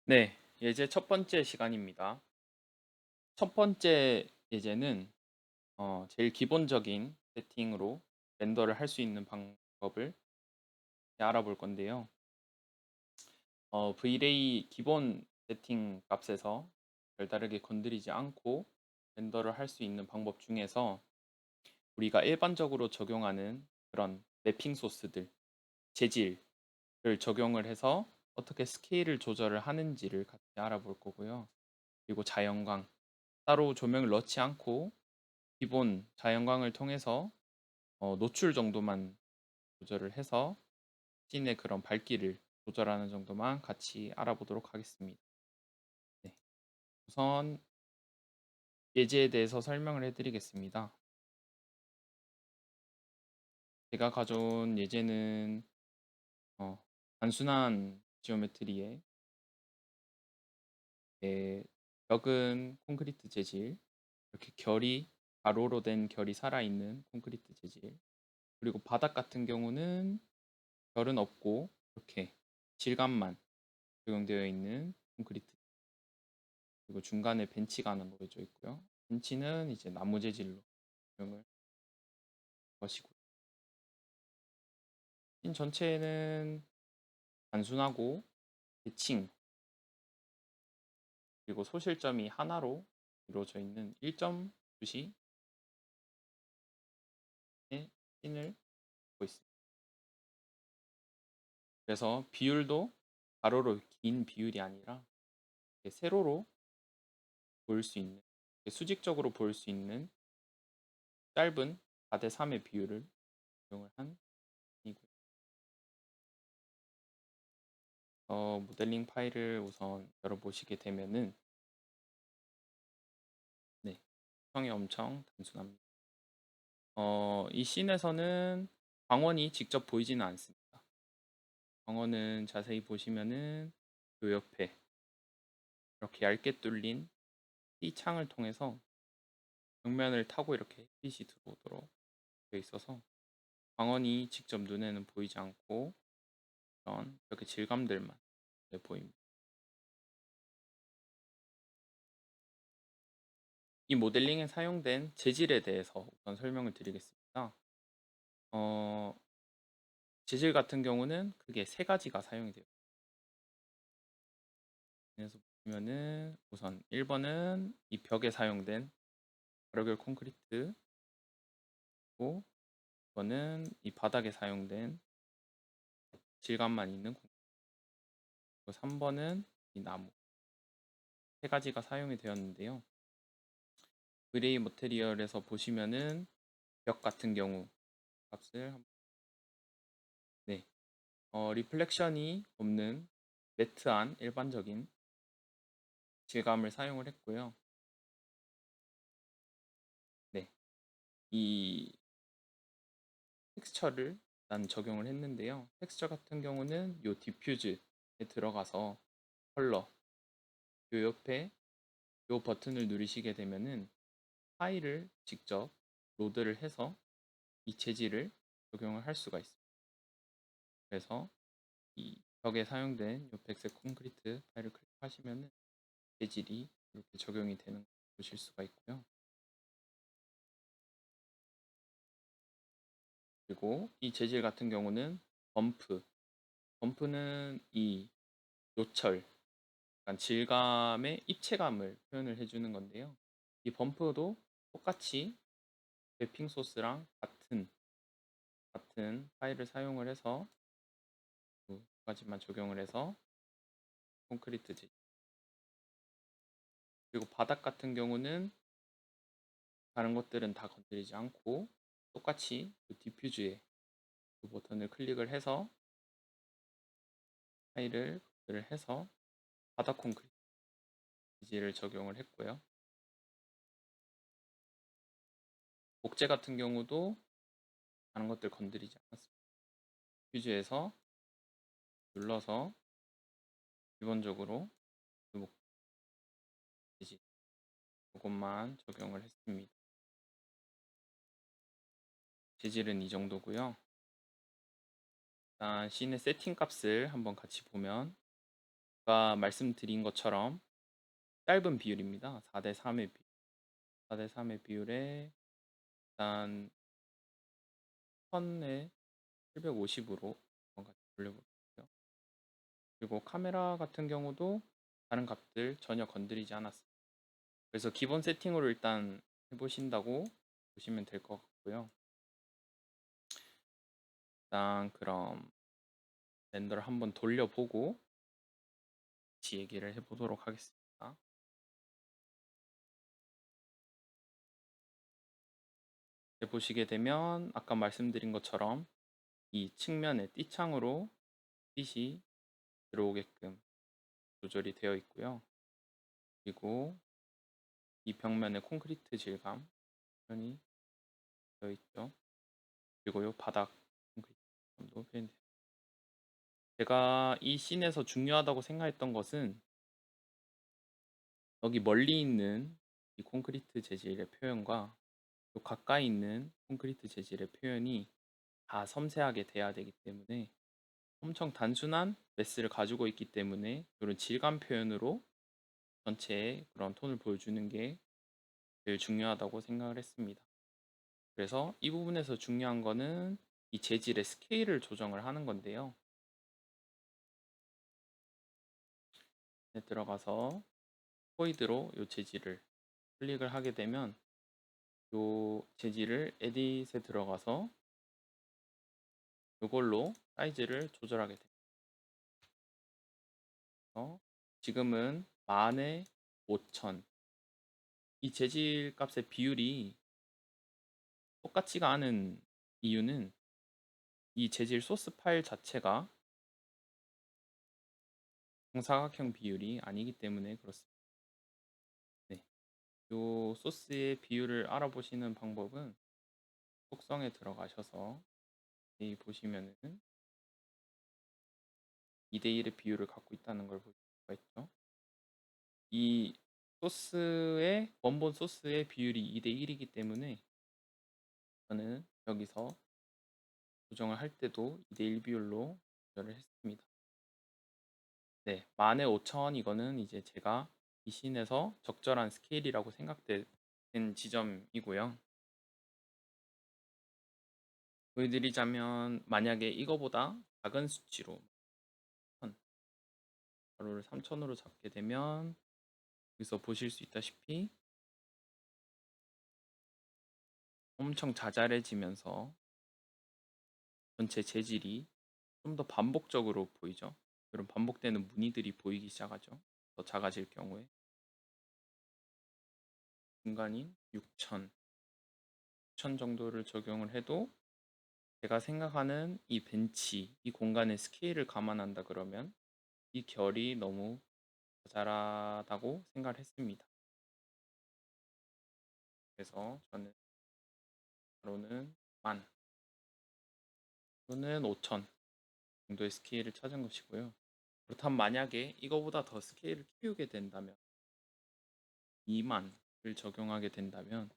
네, 예제 첫 번째 시간입니다. 첫 번째 예제는 제일 기본적인 세팅으로 렌더를 할 수 있는 방법을 알아볼 건데요. V-Ray 기본 세팅 값에서 별다르게 건드리지 않고 렌더를 할 수 있는 방법 중에서 우리가 일반적으로 적용하는 그런 맵핑 소스들, 재질을 적용을 해서 어떻게 스케일을 조절을 하는지를 같이 알아볼 거고요. 그리고 자연광, 따로 조명을 넣지 않고 기본 자연광을 통해서 노출 정도만 조절을 해서 씬의 그런 밝기를 조절하는 정도만 같이 알아보도록 하겠습니다. 네, 우선 예제에 대해서 설명을 해드리겠습니다. 제가 가져온 예제는 단순한 지오메트리에 벽은 콘크리트 재질, 이렇게 결이 가로로 된 결이 살아있는 콘크리트 재질, 그리고 바닥 같은 경우는 결은 없고 이렇게 질감만 적용되어 있는 콘크리트, 그리고 중간에 벤치가 하나 놓여져 있고요. 벤치는 이제 나무 재질로 사용을 것이고, 씬 전체는 단순하고 대칭, 그리고 소실점이 하나로 이루어져 있는 1.2시의 씬을 보고 있습니다. 그래서 비율도 가로로 긴 비율이 아니라 세로로 보일 수 있는, 수직적으로 보일 수 있는 짧은 4대 3의 비율을 적용을 한 씬이고요. 모델링 파일을 우선 열어보시게 되면은, 네, 구성이 엄청 단순합니다. 이 씬에서는 광원이 직접 보이지는 않습니다. 광원은 자세히 보시면은 요 옆에 이렇게 얇게 뚫린 이 창을 통해서 벽면을 타고 이렇게 햇빛이 들어오도록 되어 있어서 광원이 직접 눈에는 보이지 않고 그런 이렇게 질감들만 보입니다. 이 모델링에 사용된 재질에 대해서 우선 설명을 드리겠습니다. 어, 재질 같은 경우는 크게 세 가지가 사용이 돼요. 그래서 보시면은 우선 1번은 이 벽에 사용된 가로결 콘크리트, 그리고 2번은 이 바닥에 사용된 질감만 있는 콘크리트, 그리고 3번은 이 나무. 세 가지가 사용이 되었는데요. 그레이 머테리얼에서 보시면은 벽 같은 경우 값을 네, 리플렉션이 없는 매트한 일반적인 질감을 사용을 했고요. 네, 이 텍스처를 일단 적용을 했는데요. 텍스처 같은 경우는 요 디퓨즈에 들어가서 컬러, 요 옆에 요 버튼을 누르시게 되면은 파일을 직접 로드를 해서 이 재질을 적용을 할 수가 있습니다. 그래서 이 벽에 사용된 요 백색 콘크리트 파일을 클릭하시면은 재질이 이렇게 적용이 되는 걸 보실 수가 있고요. 그리고 이 재질 같은 경우는 범프, 범프는 이 요철, 약간 질감의 입체감을 표현을 해주는 건데요. 이 범프도 똑같이 랩핑 소스랑 같은 파일을 사용을 해서 두 가지만 적용을 해서 콘크리트 재질. 그리고 바닥 같은 경우는 다른 것들은 다 건드리지 않고 똑같이 그 디퓨즈에 그 버튼을 클릭을 해서 파일을 해서 바닥 콘크리트 재질을 적용을 했고요. 목재 같은 경우도 다른 것들 건드리지 않았습니다. 퓨즈에서 눌러서 기본적으로 그 목재 이것만 적용을 했습니다. 재질은 이 정도고요. 일단 씬의 세팅 값을 한번 같이 보면 아까 말씀드린 것처럼 짧은 비율입니다. 4대 3의 비율. 4대 3의 비율에 일단 1000에 750으로 같이 돌려볼게요. 그리고 카메라 같은 경우도 다른 값들 전혀 건드리지 않았어요. 그래서 기본 세팅으로 일단 해보신다고 보시면 될 것 같고요. 일단 그럼 렌더를 한번 돌려보고 같이 얘기를 해보도록 하겠습니다. 보시게 되면 아까 말씀드린 것처럼 이 측면에 띠창으로 빛이 들어오게끔 조절이 되어 있고요. 그리고 이 벽면에 콘크리트 질감 표현이 되어 있죠. 그리고 이 바닥 콘크리트 질감도 표현돼요. 제가 이 씬에서 중요하다고 생각했던 것은 여기 멀리 있는 이 콘크리트 재질의 표현과 또 가까이 있는 콘크리트 재질의 표현이 다 섬세하게 돼야 되기 때문에 엄청 단순한 메스를 가지고 있기 때문에 이런 질감 표현으로 전체의 그런 톤을 보여주는 게 제일 중요하다고 생각을 했습니다. 그래서 이 부분에서 중요한 거는 이 재질의 스케일을 조정을 하는 건데요. 들어가서 포이드로 이 재질을 클릭을 하게 되면 이 재질을 에딧에 들어가서 이걸로 사이즈를 조절하게 됩니다. 지금은 10,000에 5,000 이 재질 값의 비율이 똑같지가 않은 이유는 이 재질 소스 파일 자체가 정사각형 비율이 아니기 때문에 그렇습니다. 네. 이 소스의 비율을 알아보시는 방법은 속성에 들어가셔서 여기 보시면은 2대1의 비율을 갖고 있다는 걸 볼 수가 있죠. 이 소스의 원본 소스의 비율이 2대1이기 때문에 저는 여기서 조정을 할 때도 2대1 비율로 조절을 했습니다. 네, 10,000에 5,000 이거는 이제 제가 이 씬에서 적절한 스케일이라고 생각된 지점이고요. 보여드리자면 만약에 이거보다 작은 수치로 가로를 3000으로 잡게 되면 여기서 보실 수 있다시피 엄청 자잘해지면서 전체 재질이 좀 더 반복적으로 보이죠. 이런 반복되는 무늬들이 보이기 시작하죠. 더 작아질 경우에 중간인 6000 정도를 적용을 해도 제가 생각하는 이 벤치, 이 공간의 스케일을 감안한다 그러면 이 결이 너무 자잘하다고 생각을 했습니다. 그래서 저는 가로는 10,000, 또는 5,000 정도의 스케일을 찾은 것이고요. 그렇다면 만약에 이거보다 더 스케일을 키우게 된다면 20,000을 적용하게 된다면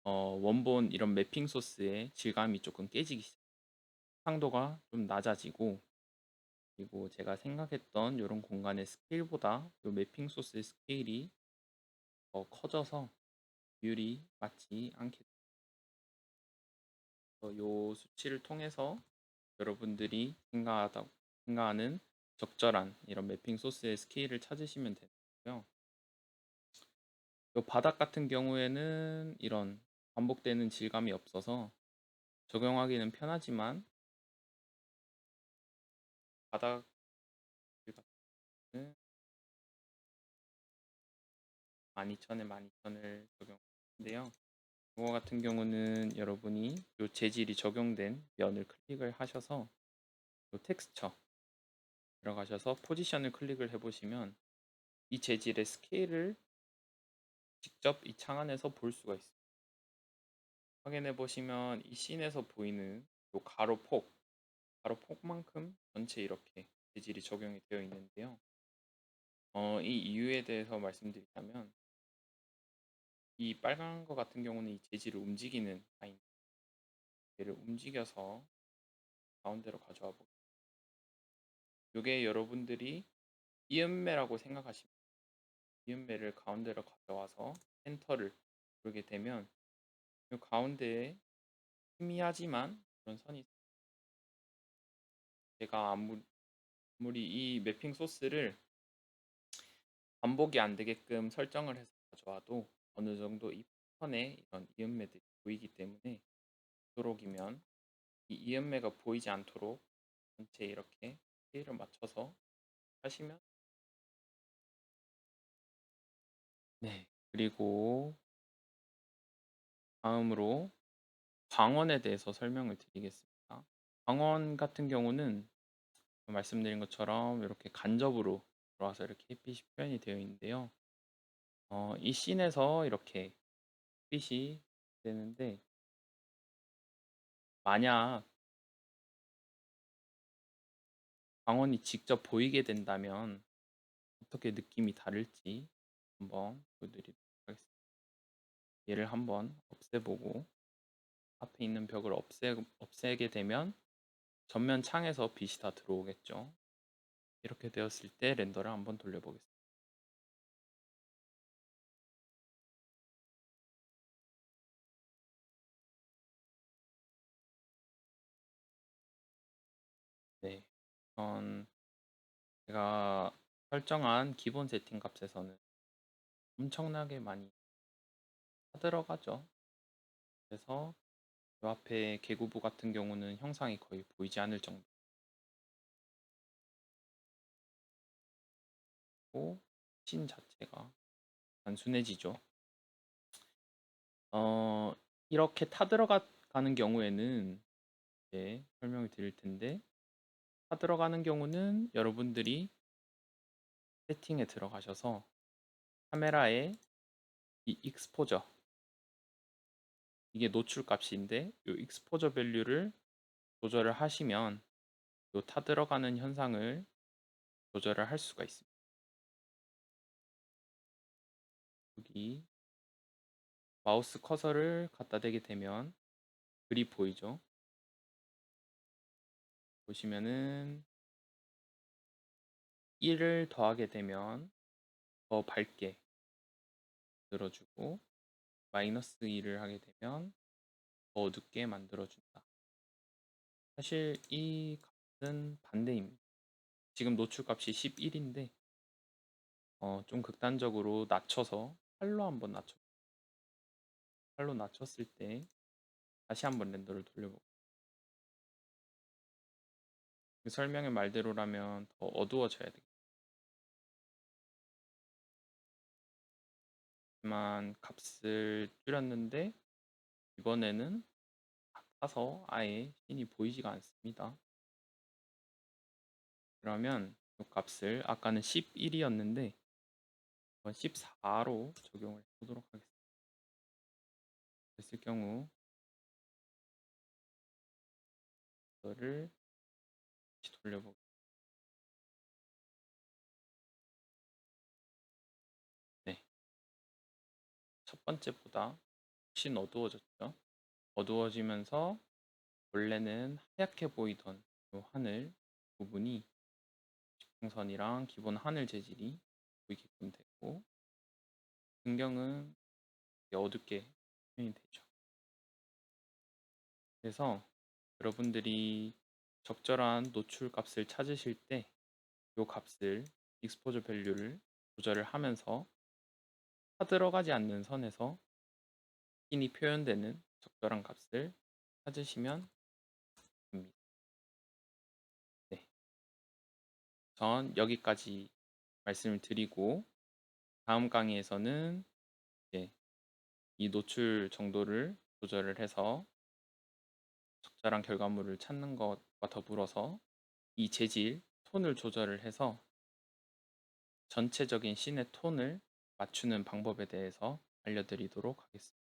원본 이런 매핑 소스의 질감이 조금 깨지기 시작해요. 상도가 좀 낮아지고 그리고 제가 생각했던 이런 공간의 스케일보다 이 매핑 소스의 스케일이 더 커져서 비율이 맞지 않게 됩니다. 이 수치를 통해서 여러분들이 생각하는 적절한 이런 매핑 소스의 스케일을 찾으시면 되고요. 이 바닥 같은 경우에는 이런 반복되는 질감이 없어서 적용하기는 편하지만 바닥 질감은 12,000에 12,000을 적용하는데요. 이거 같은 경우는 여러분이 이 재질이 적용된 면을 클릭을 하셔서 이 텍스처 들어가셔서 포지션을 클릭을 해보시면 이 재질의 스케일을 직접 이 창 안에서 볼 수가 있습니다. 확인해 보시면 이 씬에서 보이는 이 가로폭만큼 전체 이렇게 재질이 적용이 되어 있는데요. 이 이유에 대해서 말씀드리자면 이 빨간 거 같은 경우는 이 재질을 움직이는 라인, 얘를 움직여서 가운데로 가져와 보겠습니다. 이게 여러분들이 이음매라고 생각하시면 이음매를 가운데로 가져와서 엔터를 누르게 되면 이 가운데에 희미하지만 그런 선이 제가 아무리 이 매핑 소스를 반복이 안 되게끔 설정을 해서 가져와도 어느 정도 이 패턴에 이런 이음매들이 보이기 때문에 되도록이면 이 이음매가 보이지 않도록 전체 이렇게 스케일을 맞춰서 하시면 네. 그리고 다음으로 광원에 대해서 설명을 드리겠습니다. 광원 같은 경우는 말씀드린 것처럼 이렇게 간접으로 들어와서 이렇게 햇빛이 표현이 되어 있는데요. 이 씬에서 이렇게 햇빛이 되는데 만약 광원이 직접 보이게 된다면 어떻게 느낌이 다를지 한번 보여드리도록 하겠습니다. 얘를 한번 없애보고 앞에 있는 벽을 없애게 되면 전면 창에서 빛이 다 들어오겠죠. 이렇게 되었을 때 렌더를 한번 돌려보겠습니다. 네, 우선 제가 설정한 기본 세팅 값에서는 엄청나게 많이 들어가죠. 그래서 이 앞에 개구부 같은 경우는 형상이 거의 보이지 않을 정도고 씬 자체가 단순해지죠. 어, 이렇게 타들어가는 경우에는 이제 설명을 드릴 텐데 타들어가는 경우는 여러분들이 세팅에 들어가셔서 카메라에 이 익스포저 이게 노출 값인데 이 익스포저 밸류를 조절을 하시면 이 타들어가는 현상을 조절을 할 수가 있습니다. 여기 마우스 커서를 갖다 대게 되면 글이 보이죠? 보시면은 1을 더하게 되면 더 밝게 만들어주고 마이너스 2를 하게 되면 더 어둡게 만들어준다. 사실 이 값은 반대입니다. 지금 노출 값이 11인데 좀 극단적으로 낮춰서 8로 한번 낮춰 8로 낮췄을 때 다시 한번 렌더를 돌려보고 그 설명의 말대로라면 더 어두워져야 되겠지만 값을 줄였는데 이번에는 같아서 아예 씬이 보이지가 않습니다. 그러면 이 값을 아까는 11이었는데 14로 적용을 해보도록 하겠습니다. 그랬을 경우 이거를 다시 돌려보고 네, 첫 번째보다 훨씬 어두워졌죠. 어두워지면서 원래는 하얗게 보이던 이 하늘 부분이 지평선이랑 기본 하늘 재질이 보이게끔 되고 등경은 어둡게 표현이 되죠. 그래서 여러분들이 적절한 노출 값을 찾으실 때 이 값을 익스포저 밸류를 조절을 하면서 타 들어가지 않는 선에서 씬이 표현되는 적절한 값을 찾으시면 됩니다. 네, 전 여기까지 말씀을 드리고 다음 강의에서는 이제 이 노출 정도를 조절을 해서 적절한 결과물을 찾는 것과 더불어서 이 재질, 톤을 조절을 해서 전체적인 씬의 톤을 맞추는 방법에 대해서 알려드리도록 하겠습니다.